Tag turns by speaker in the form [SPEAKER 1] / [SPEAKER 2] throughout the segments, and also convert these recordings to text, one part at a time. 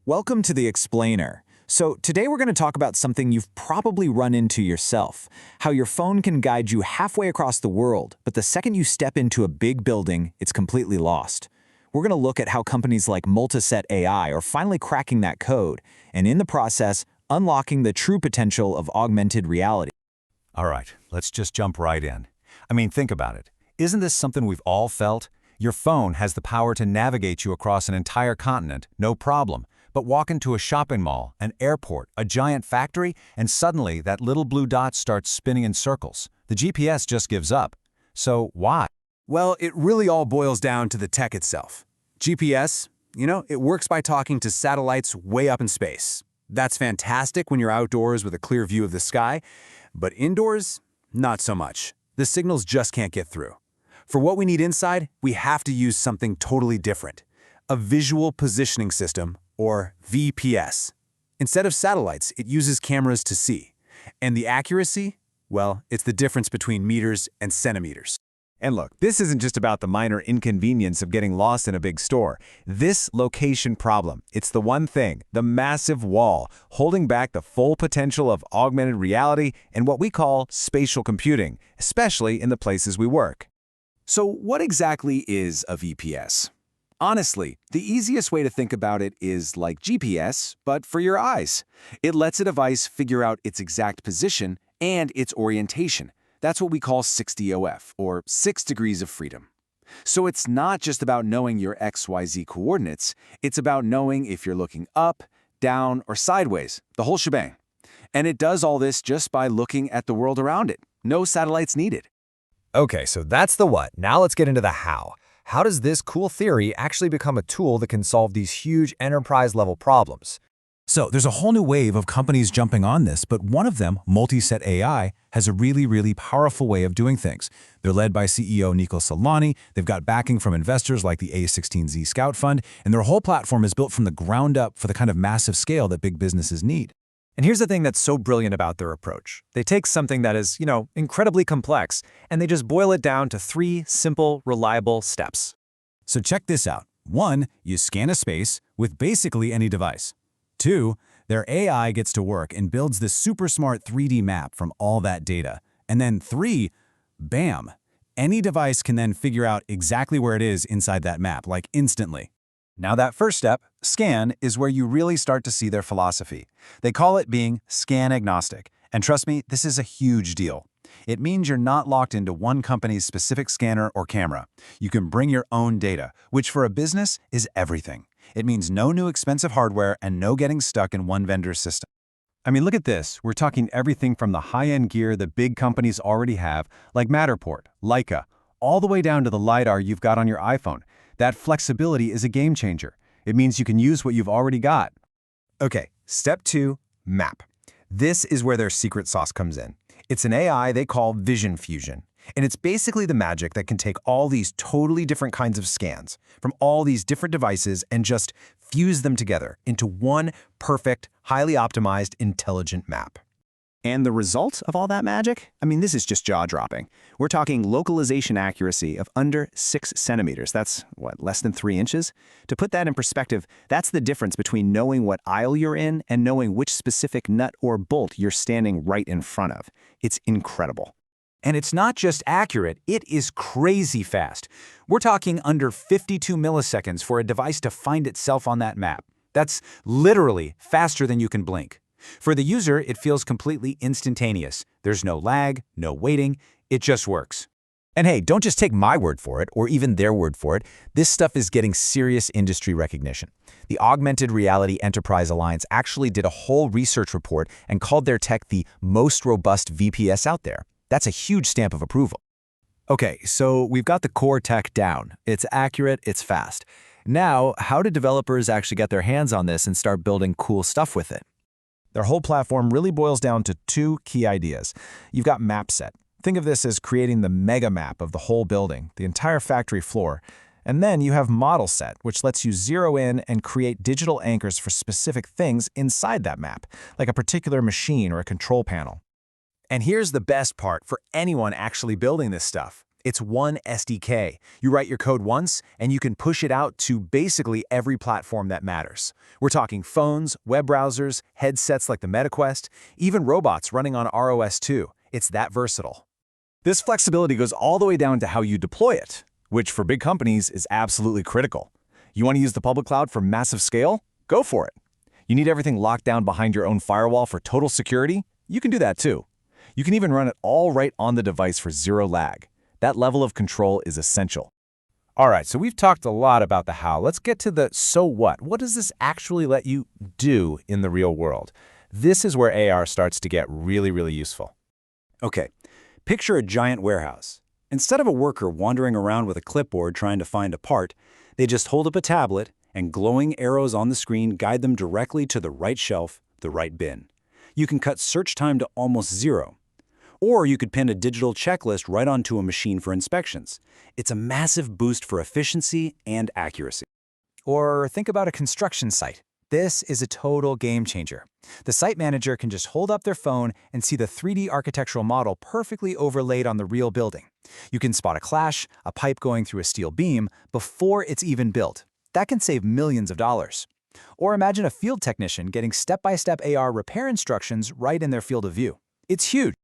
[SPEAKER 1] Welcome to the Explainer. So today we're going to talk about something you've probably run into yourself, how your phone can guide you halfway across the world, but the second you step into a big building, it's completely lost. We're going to look at how companies like MultiSet AI are finally cracking that code, and in the process, unlocking the true potential of augmented reality.
[SPEAKER 2] All right, let's just jump right in. Think about it. Isn't this something we've all felt? Your phone has the power to navigate you across an entire continent, no problem. But walk into a shopping mall, an airport, a giant factory, and suddenly that little blue dot starts spinning in circles. The GPS just gives up. So why?
[SPEAKER 3] Well, it really all boils down to the tech itself. GPS, it works by talking to satellites way up in space. That's fantastic when you're outdoors with a clear view of the sky, but indoors, not so much. The signals just can't get through. For what we need inside, we have to use something totally different. A visual positioning system, or VPS. Instead of satellites, it uses cameras to see. And the accuracy? Well, it's the difference between meters and centimeters.
[SPEAKER 4] And look, this isn't just about the minor inconvenience of getting lost in a big store. This location problem, it's the one thing, the massive wall, holding back the full potential of augmented reality and what we call spatial computing, especially in the places we work.
[SPEAKER 3] So what exactly is a VPS? Honestly, the easiest way to think about it is like GPS, but for your eyes. It lets a device figure out its exact position and its orientation. That's what we call 6DOF, or 6 degrees of freedom. So it's not just about knowing your XYZ coordinates, it's about knowing if you're looking up, down, or sideways, the whole shebang. And it does all this just by looking at the world around it. No satellites needed.
[SPEAKER 5] Okay, so that's the what. Now let's get into the how. How does this cool theory actually become a tool that can solve these huge enterprise-level problems?
[SPEAKER 1] So there's a whole new wave of companies jumping on this, but one of them, MultiSet AI, has a really powerful way of doing things. They're led by CEO Nico Solani, they've got backing from investors like the A16Z Scout Fund, and their whole platform is built from the ground up for the kind of massive scale that big businesses need.
[SPEAKER 5] And here's the thing that's so brilliant about their approach. They take something that is, incredibly complex, and they just boil it down to 3 simple, reliable steps.
[SPEAKER 1] So check this out. 1, you scan a space with basically any device. 2, their AI gets to work and builds this super smart 3D map from all that data. And then 3, bam, any device can then figure out exactly where it is inside that map, like instantly.
[SPEAKER 2] Now that first step, scan, is where you really start to see their philosophy. They call it being scan-agnostic. And trust me, this is a huge deal. It means you're not locked into one company's specific scanner or camera. You can bring your own data, which for a business is everything. It means no new expensive hardware and no getting stuck in one vendor's system. Look at this. We're talking everything from the high-end gear that big companies already have, like Matterport, Leica, all the way down to the LiDAR you've got on your iPhone. That flexibility is a game changer. It means you can use what you've already got.
[SPEAKER 5] Okay, step 2, map. This is where their secret sauce comes in. It's an AI they call vision fusion. And it's basically the magic that can take all these totally different kinds of scans from all these different devices and just fuse them together into one perfect, highly optimized, intelligent map.
[SPEAKER 6] And the result of all that magic? This is just jaw-dropping. We're talking localization accuracy of under 6 centimeters. That's, less than 3 inches? To put that in perspective, that's the difference between knowing what aisle you're in and knowing which specific nut or bolt you're standing right in front of. It's incredible.
[SPEAKER 1] And it's not just accurate, it is crazy fast. We're talking under 52 milliseconds for a device to find itself on that map. That's literally faster than you can blink. For the user, it feels completely instantaneous. There's no lag, no waiting, it just works.
[SPEAKER 5] And hey, don't just take my word for it, or even their word for it. This stuff is getting serious industry recognition. The Augmented Reality Enterprise Alliance actually did a whole research report and called their tech the most robust VPS out there. That's a huge stamp of approval.
[SPEAKER 1] Okay, so we've got the core tech down. It's accurate, it's fast. Now, how do developers actually get their hands on this and start building cool stuff with it?
[SPEAKER 4] Their whole platform really boils down to 2 key ideas. You've got MapSet. Think of this as creating the mega map of the whole building, the entire factory floor. And then you have ModelSet, which lets you zero in and create digital anchors for specific things inside that map, like a particular machine or a control panel.
[SPEAKER 5] And here's the best part for anyone actually building this stuff.
[SPEAKER 2] It's one SDK. You write your code once, and you can push it out to basically every platform that matters. We're talking phones, web browsers, headsets like the MetaQuest, even robots running on ROS 2. It's that versatile.
[SPEAKER 4] This flexibility goes all the way down to how you deploy it, which for big companies is absolutely critical. You want to use the public cloud for massive scale? Go for it. You need everything locked down behind your own firewall for total security? You can do that too. You can even run it all right on the device for zero lag. That level of control is essential. All right, so we've talked a lot about the how. Let's get to the so what. What does this actually let you do in the real world? This is where AR starts to get really, really useful.
[SPEAKER 3] Okay, picture a giant warehouse. Instead of a worker wandering around with a clipboard trying to find a part, they just hold up a tablet and glowing arrows on the screen guide them directly to the right shelf, the right bin. You can cut search time to almost zero. Or you could pin a digital checklist right onto a machine for inspections. It's a massive boost for efficiency and accuracy.
[SPEAKER 1] Or think about a construction site. This is a total game changer. The site manager can just hold up their phone and see the 3D architectural model perfectly overlaid on the real building. You can spot a clash, a pipe going through a steel beam, before it's even built. That can save millions of dollars. Or imagine a field technician getting step-by-step AR repair instructions right in their field of view. It's huge.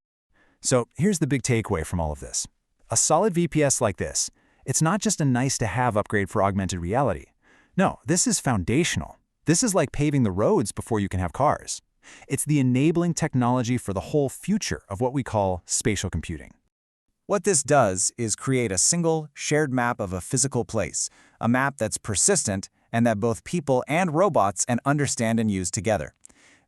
[SPEAKER 2] So here's the big takeaway from all of this. A solid VPS like this, it's not just a nice-to-have upgrade for augmented reality. No, this is foundational. This is like paving the roads before you can have cars. It's the enabling technology for the whole future of what we call spatial computing.
[SPEAKER 1] What this does is create a single, shared map of a physical place, a map that's persistent and that both people and robots can understand and use together.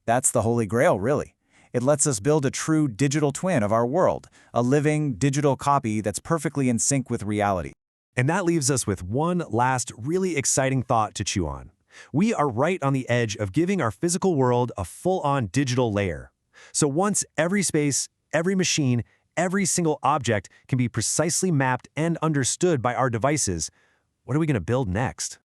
[SPEAKER 1] That's the holy grail, really. It lets us build a true digital twin of our world, a living digital copy that's perfectly in sync with reality.
[SPEAKER 7] And that leaves us with one last really exciting thought to chew on. We are right on the edge of giving our physical world a full-on digital layer. So once every space, every machine, every single object can be precisely mapped and understood by our devices, what are we going to build next?